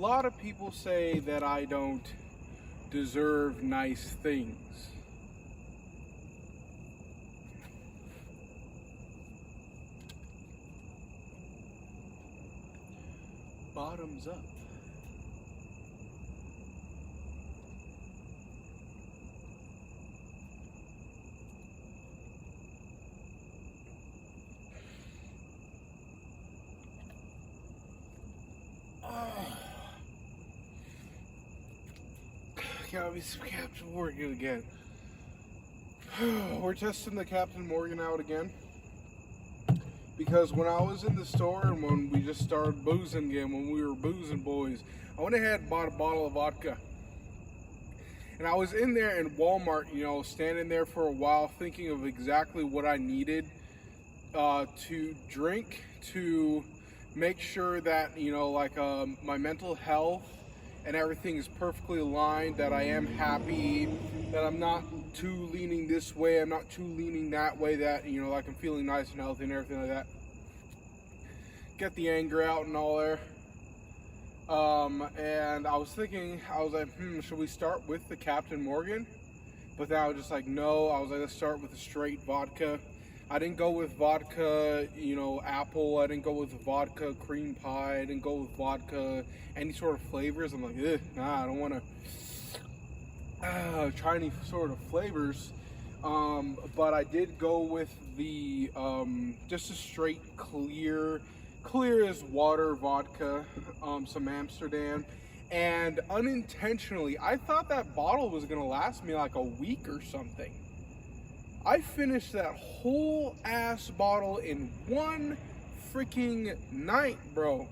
lot of people say that I don't deserve nice things. Bottoms up. Gotta be some Captain Morgan again. We're testing the Captain Morgan out again. Because when I was in the store and when we just started boozing again, when we were boozing boys, I went ahead and bought a bottle of vodka. And I was in there in Walmart, you know, standing there for a while thinking of exactly what I needed to drink to make sure that, you know, like my mental health and everything is perfectly aligned, that I am happy, that I'm not too leaning this way, I'm not too leaning that way, that, you know, like I'm feeling nice and healthy and everything like that. Get the anger out and all there. And I was thinking, I was like, should we start with the Captain Morgan? But then I was just like, no, I was like, let's start with a straight vodka. I didn't go with vodka, you know, apple. I didn't go with vodka cream pie. I didn't go with vodka any sort of flavors. I'm like, nah, I don't want to try any sort of flavors. But I did go with the just a straight clear as water vodka, some Amsterdam. And unintentionally, I thought that bottle was gonna last me like a week or something. I finished that whole ass bottle in one freaking night, bro.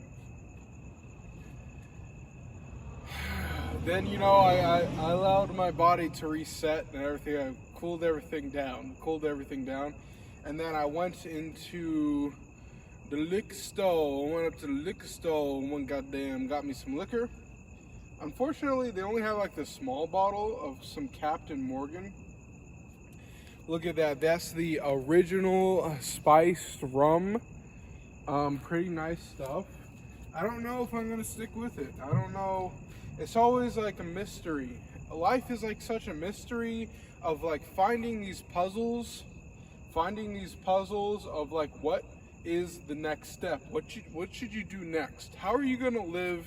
Then, you know, I allowed my body to reset and everything. I cooled everything down. And then I went into the liquor store. I went up to the liquor store and got me some liquor. Unfortunately, they only have like the small bottle of some Captain Morgan. Look at that. That's the original spiced rum. Pretty nice stuff. I don't know if I'm going to stick with it. I don't know. It's always like a mystery. Life is like such a mystery of like finding these puzzles of like what is the next step? What should you do next? How are you going to live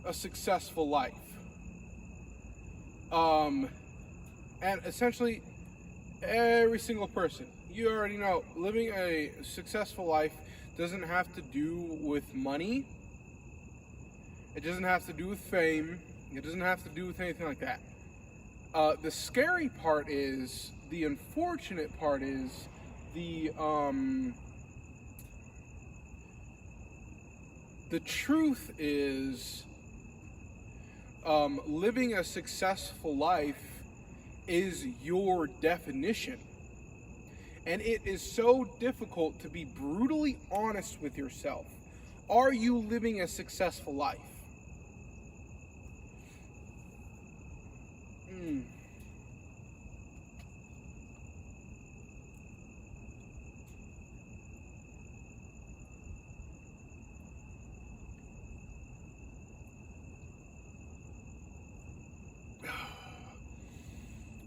a successful life? And essentially, every single person, you already know, living a successful life doesn't have to do with money. It doesn't have to do with fame. It doesn't have to do with anything like that. The scary part is, the unfortunate part is, the truth is, living a successful life is your definition. And it is so difficult to be brutally honest with yourself. Are you living a successful life?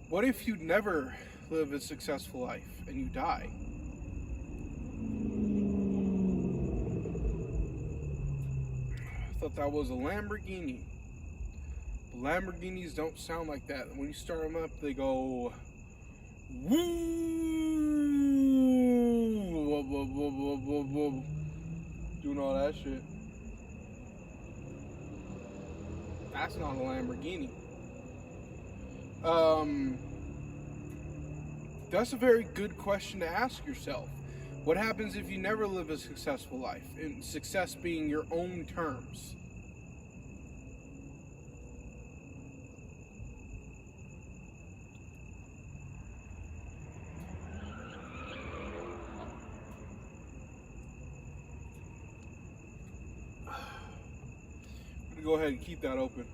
What if you never live a successful life and you die? I thought that was a Lamborghini. Lamborghinis don't sound like that. When you start them up, they go woo, whoa, whoa, whoa, whoa, whoa, whoa. Doing all that shit. That's not a Lamborghini. That's a very good question to ask yourself. What happens if you never live a successful life? And success being your own terms. I'm gonna go ahead and keep that open.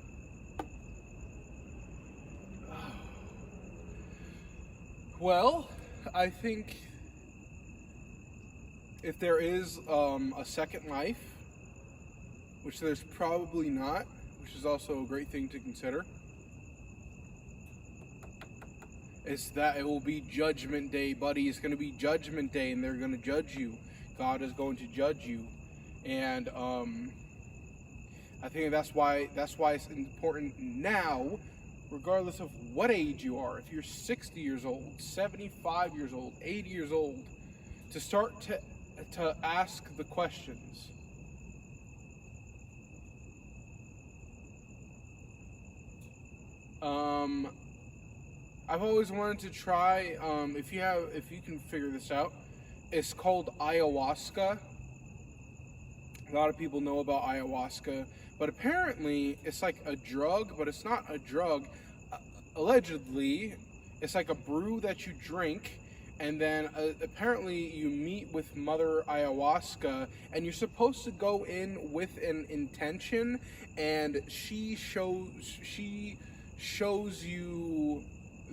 Well, I think if there is a second life, which there's probably not, which is also a great thing to consider, is that it will be Judgment Day, buddy. It's going to be Judgment Day, and they're going to judge you. God is going to judge you, and I think that's why it's important now, regardless of what age you are. If you're 60 years old, 75 years old, 80 years old, to start to ask the questions. I've always wanted to try, if you can figure this out, it's called ayahuasca. A lot of people know about ayahuasca, but apparently it's like a drug, but it's not a drug. Allegedly, it's like a brew that you drink, and then apparently you meet with Mother Ayahuasca, and you're supposed to go in with an intention, and she shows you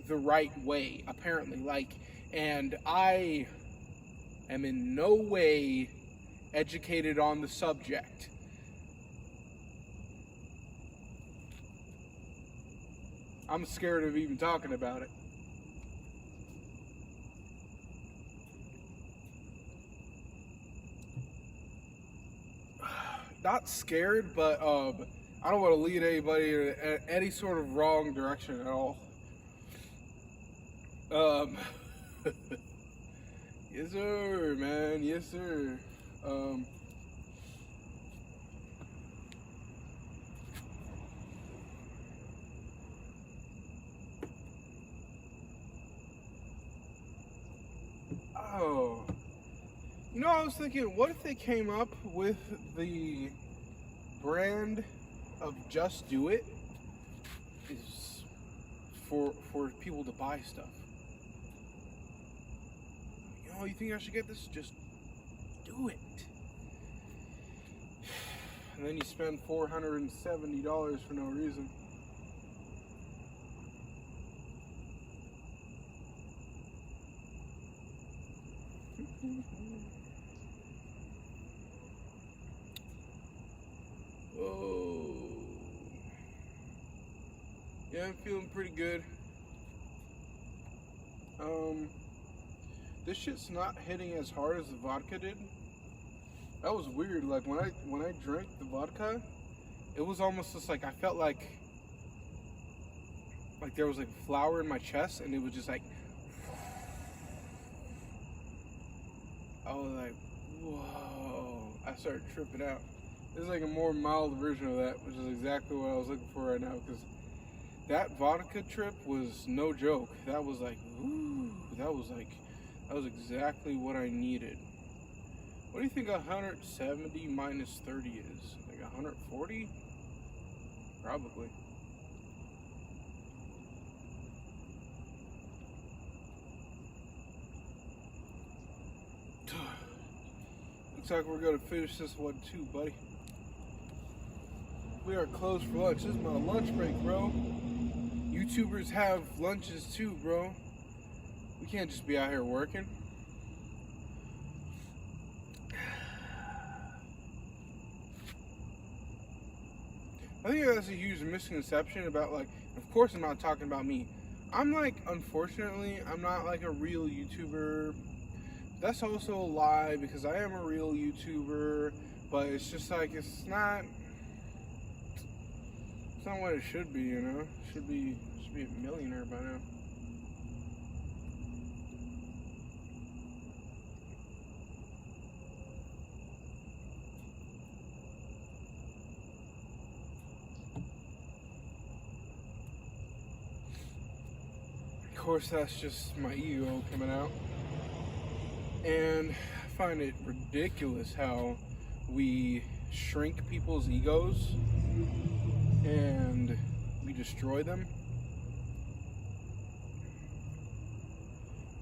the right way, apparently. And I am in no way educated on the subject. I'm scared of even talking about it. Not scared, but I don't want to lead anybody in any sort of wrong direction at all. Yes sir, man, yes sir. Oh, I was thinking, what if they came up with the brand of Just Do It is for people to buy stuff? You think I should get this? Just do it. And then you spend $470 for no reason. Oh. Yeah, I'm feeling pretty good. This shit's not hitting as hard as the vodka did. That was weird. Like when I drank the vodka, it was almost just like I felt like there was like flour in my chest, and it was just like I was like, whoa. I started tripping out. This is like a more mild version of that, which is exactly what I was looking for right now, because that vodka trip was no joke. That was like, ooh, that was exactly what I needed. What do you think 170 minus 30 is? Like 140? Probably. Looks like we're gonna finish this one too, buddy. We are closed for lunch. This is my lunch break, bro. YouTubers have lunches too, bro. We can't just be out here working. I think that's a huge misconception about, like, of course I'm not talking about me. I'm like, unfortunately, I'm not like a real YouTuber. That's also a lie, because I am a real YouTuber, but it's just like, it's not what it should be, you know? Should be a millionaire by now. Of course, that's just my ego coming out. And I find it ridiculous how we shrink people's egos and we destroy them.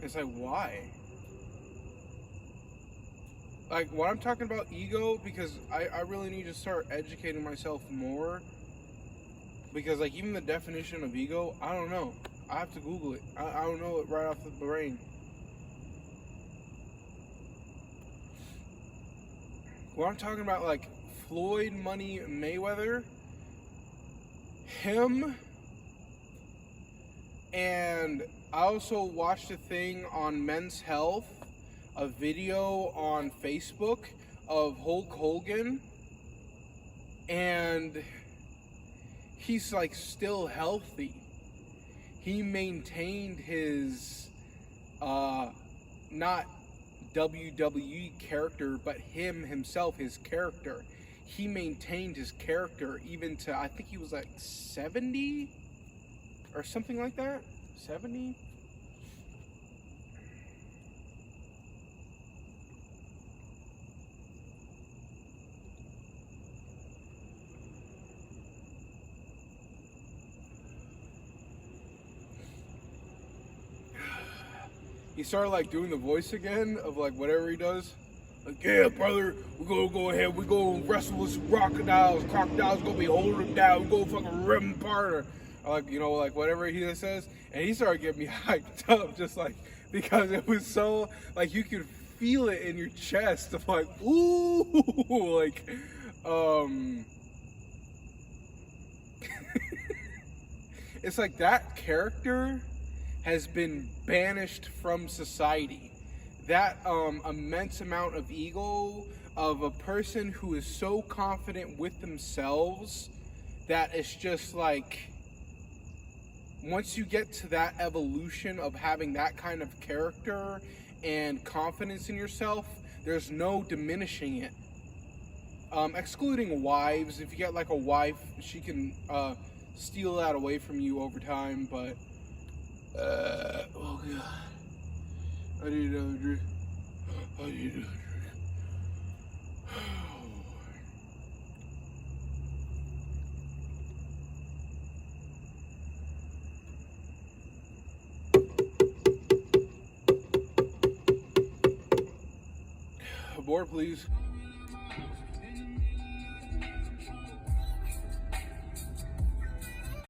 It's like, why? Like, when I'm talking about ego, because I really need to start educating myself more, because, like, even the definition of ego, I don't know. I have to Google it. I don't know it right off the brain. When I'm talking about, like, Floyd Money Mayweather, him, and I also watched a thing on Men's Health, a video on Facebook of Hulk Hogan, and he's like still healthy. He maintained his not WWE character, but himself, his character. He maintained his character even to, I think he was like 70 or something like that. 70? He started like doing the voice again of like whatever he does. Like, yeah, brother, we're gonna go ahead, we're gonna wrestle with some crocodiles. Crocodiles gonna be holding him down, we're gonna fucking rip him apart. Or like, you know, like whatever he says. And he started getting me hyped up just like, because it was so, like, you could feel it in your chest of like, ooh, like, it's like that character has been banished from society. That immense amount of ego of a person who is so confident with themselves that it's just like, once you get to that evolution of having that kind of character and confidence in yourself, there's no diminishing it. Excluding wives. If you get like a wife, she can steal that away from you over time, but oh god, I need another drink. I need another drink. Aboard, please.